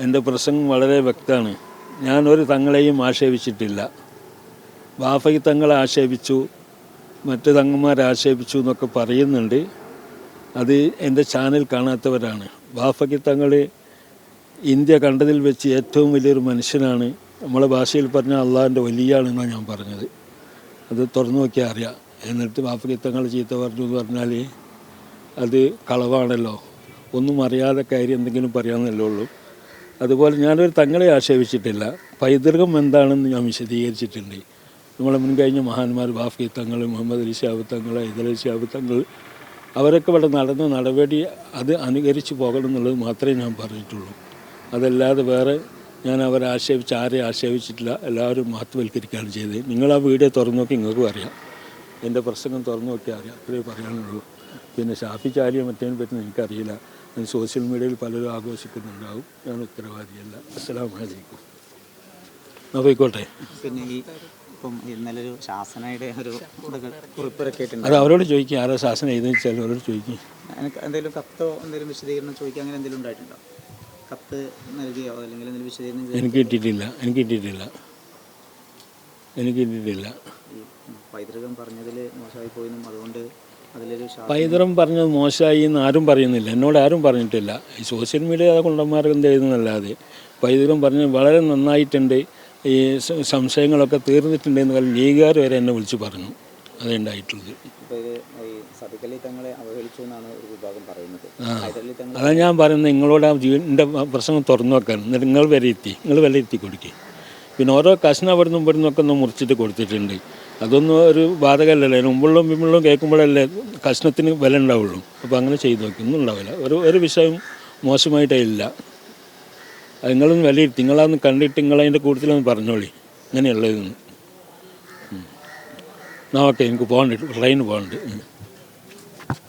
എൻ്റെ പ്രസംഗം വളരെ വ്യക്തമാണ്. ഞാനൊരു തങ്ങളെയും ആക്ഷേപിച്ചിട്ടില്ല. ബാഫയ്ക്ക് തങ്ങളെ ആക്ഷേപിച്ചു, മറ്റ് തങ്ങന്മാരെ ആക്ഷേപിച്ചു എന്നൊക്കെ പറയുന്നുണ്ട്. അത് എൻ്റെ ചാനൽ കാണാത്തവരാണ്. ബാഫയ്ക്ക് തങ്ങൾ ഇന്ത്യ കണ്ടതിൽ വെച്ച് ഏറ്റവും വലിയൊരു മനുഷ്യനാണ്. നമ്മളെ ഭാഷയിൽ പറഞ്ഞാൽ അള്ളാഹിൻ്റെ വലിയാണെന്നാണ് ഞാൻ പറഞ്ഞത്. അത് തുറന്നു നോക്കിയാൽ അറിയാം. എന്നിട്ട് ബാഫയ്ക്ക് തങ്ങൾ ചീത്ത പറഞ്ഞു എന്ന് പറഞ്ഞാൽ അത് കളവാണല്ലോ. ഒന്നും അറിയാതെ കാര്യം എന്തെങ്കിലും പറയാമെന്നല്ലേ ഉള്ളൂ. അതുപോലെ ഞാനൊരു തങ്ങളെ ആക്ഷേപിച്ചിട്ടില്ല. പൈതൃകം എന്താണെന്ന് ഞാൻ വിശദീകരിച്ചിട്ടുണ്ട്. നമ്മളെ മുൻകഴിഞ്ഞ മഹാന്മാർ ബാഫി തങ്ങൾ, മുഹമ്മദ് അലി ശിഹാബ് തങ്ങൾ, ഹൈദർ അലി ശിഹാബ് തങ്ങൾ, അവരൊക്കെ ഇവിടെ നടന്ന നടപടി അത് അനുകരിച്ച് പോകണം എന്നുള്ളത് മാത്രമേ ഞാൻ പറഞ്ഞിട്ടുള്ളൂ. അതല്ലാതെ വേറെ ഞാൻ അവരെ ആരെയും ആക്ഷേപിച്ചിട്ടില്ല. എല്ലാവരും മഹത്വവൽക്കരിക്കുകയാണ് ചെയ്തത്. നിങ്ങൾ ആ വീഡിയോ തുറന്നു നോക്കി നിങ്ങൾക്കും അറിയാം. എൻ്റെ പ്രസംഗം തുറന്നു നോക്കിയാൽ അറിയാം. അത്രേ പറയാനുള്ളൂ. പിന്നെ ഷാഫി ചാലിയെ മറ്റേതിനെ പറ്റി എനിക്കറിയില്ല. സോഷ്യൽ മീഡിയയിൽ പലരും ആഘോഷിക്കുന്നുണ്ടാവും. ഞാൻ ഉത്തരവാദിയല്ല. അസ്സലാമു അലൈക്കും. പോയിക്കോട്ടെ. പിന്നെ ഈ ഇപ്പം ഇന്നലെ ഒരു ശാസനയുടെ ഒരു കുറിപ്പിറക്കിയിട്ടുണ്ട്. അത് അവരോട് ചോദിക്കും. ആരാ ശാസന എഴുതി വെച്ചാൽ അവരോട് ചോദിക്കും. എനിക്ക് എന്തെങ്കിലും കത്തോ എന്തെങ്കിലും വിശദീകരണം ചോദിക്കുക അങ്ങനെ എന്തെങ്കിലും ഉണ്ടായിട്ടുണ്ടോ? കത്ത് നൽകിയോ അല്ലെങ്കിൽ എന്തെങ്കിലും വിശദീകരണം? എനിക്ക് കിട്ടിയിട്ടില്ല. പൈതൃകം പറഞ്ഞതിൽ മോശമായി പോയെന്നും അതുകൊണ്ട് അതിലൊരു പൈതൃകം പറഞ്ഞത് മോശമായി എന്ന് ആരും പറയുന്നില്ല. എന്നോട് ആരും പറഞ്ഞിട്ടില്ല. ഈ സോഷ്യൽ മീഡിയ കൊണ്ടന്മാർക്ക് എന്ത് എഴുതുന്നല്ലാതെ പൈതൃകം പറഞ്ഞത് വളരെ നന്നായിട്ടുണ്ട്, ഈ സംശയങ്ങളൊക്കെ തീർന്നിട്ടുണ്ട് എന്ന് പറഞ്ഞാൽ ലീഗുകാർ വരെ എന്നെ വിളിച്ച് പറഞ്ഞു. അതുണ്ടായിട്ടുള്ളത്. അതാ ഞാൻ പറയുന്നത്. നിങ്ങളോട് ആ എൻ്റെ പ്രസംഗം തുറന്നു വെക്കാൻ. എന്നിട്ട് നിങ്ങൾ വിലയിരുത്തി കൊടുക്കുക. പിന്നെ ഓരോ കഷ്ണം അവിടുന്ന് ഇവിടുന്നൊക്കെ ഒന്ന് മുറിച്ചിട്ട് കൊടുത്തിട്ടുണ്ട്. അതൊന്നും ഒരു ബാധകമല്ലല്ലോ. മുമ്പുള്ളും പിമ്പുള്ളും കേൾക്കുമ്പോഴല്ലേ കഷ്ണത്തിന് വില ഉണ്ടാവുള്ളൂ. അപ്പോൾ അങ്ങനെ ചെയ്ത് നോക്കി. ഒന്നും ഉണ്ടാവില്ല. ഒരു വിഷയം മോശമായിട്ടില്ല. അത് നിങ്ങളൊന്ന് വിലയിരുത്തി. നിങ്ങളതൊന്ന് കണ്ടിട്ട് നിങ്ങളതിൻ്റെ കൂടുതലൊന്ന് പറഞ്ഞോളി ഇങ്ങനെയുള്ളതെന്ന്. ഓക്കെ, എനിക്ക് പോകണ്ട, ട്രെയിന് പോകണ്ട്.